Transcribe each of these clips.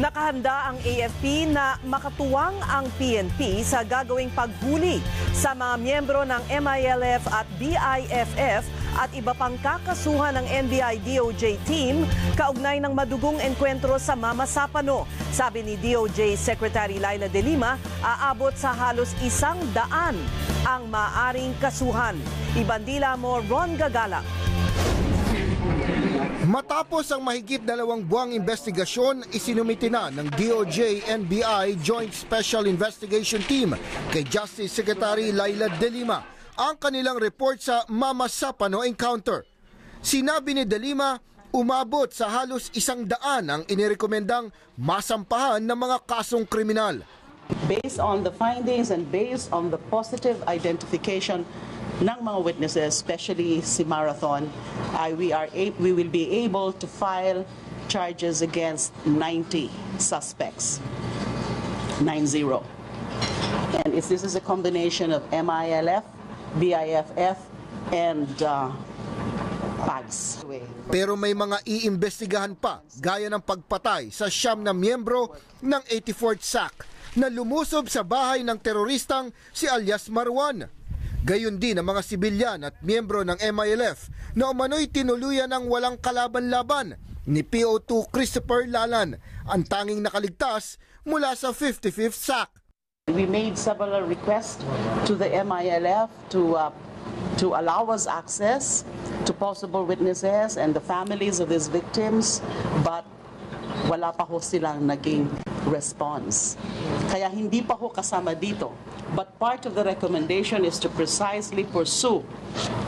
Nakahanda ang AFP na makatuwang ang PNP sa gagawing paghuli sa mga miyembro ng MILF at BIFF at iba pang kakasuhan ng NBI-DOJ team kaugnay ng madugong enkwentro sa Mama Sapano. Sabi ni DOJ Secretary Laila De Lima, aabot sa halos 100 ang maaring kasuhan. Ibandila mo, Ron Gagala. Matapos ang mahigit 2 buwang investigasyon, isinumiti na ng DOJ-NBI Joint Special Investigation Team kay Justice Secretary Laila De Lima ang kanilang report sa Mama Sapano encounter. Sinabi ni De Lima, umabot sa halos 100 ang inirekomendang masampahan ng mga kasong kriminal. Based on the findings and based on the positive identification ng mga witnesses, especially si Marathon, we will be able to file charges against 90 suspects. 90. And this is a combination of MILF, BIFF, and PAGS. Pero may mga iimbestigahan pa, gaya ng pagpatay sa 9 na miyembro ng 84th SAC na lumusob sa bahay ng teroristang si alias Marwan. Gayon din ang mga sibilyan at miyembro ng MILF na umano'y tinuluyan ng walang kalaban-laban ni PO2 Christopher Lalan, ang tanging nakaligtas mula sa 55th SAC. We made several requests to the MILF to allow us access to possible witnesses and the families of these victims, but wala pa ho silang naging response. Kaya hindi pa ho kasama dito. But part of the recommendation is to precisely pursue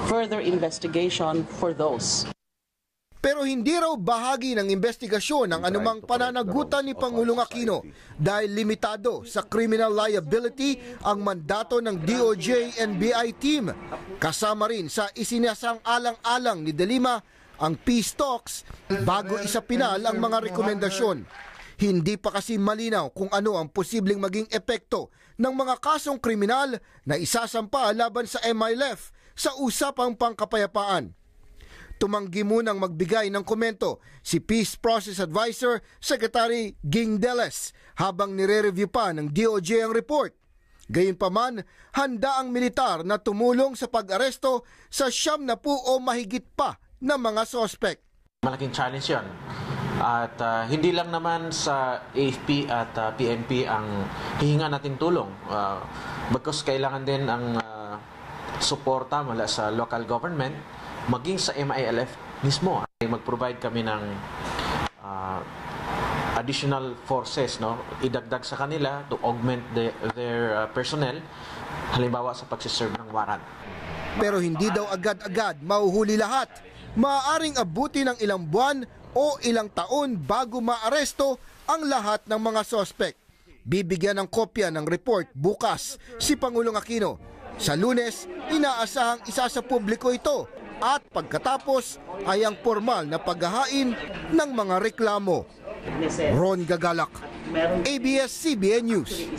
further investigation for those. Pero hindi raw bahagi ng investigasyon ang anumang pananagutan ni Pangulong Aquino dahil limitado sa criminal liability ang mandato ng DOJ-NBI team. Kasama rin sa isinasang-alang-alang ni De Lima ang peace talks bago isapinal ang mga rekomendasyon. Hindi pa kasi malinaw kung ano ang posibleng maging epekto ng mga kasong kriminal na isasampa laban sa MILF sa usapang pangkapayapaan. Tumanggi munang magbigay ng komento si Peace Process Advisor Secretary Ging Deles habang nire-review pa ng DOJ ang report. Gayunpaman, handa ang militar na tumulong sa pag-aresto sa 90 o mahigit pa na mga sospek. Malaking challenge yan. At hindi lang naman sa AFP at PNP ang hihinga nating tulong. Bagkus kailangan din ang suporta mula sa local government, maging sa MILF mismo. Mag-provide kami ng additional forces, no? Idagdag sa kanila to augment their personnel, halimbawa sa pagsiserve ng warrant. Pero hindi daw agad-agad mahuhuli lahat. Maaaring abuti ng ilang buwan o ilang taon bago maaresto ang lahat ng mga sospek. Bibigyan ng kopya ng report bukas si Pangulong Aquino. Sa Lunes, inaasahang isa sa publiko ito at pagkatapos ay ang formal na paghahain ng mga reklamo. Ron Gagalak, ABS-CBN News.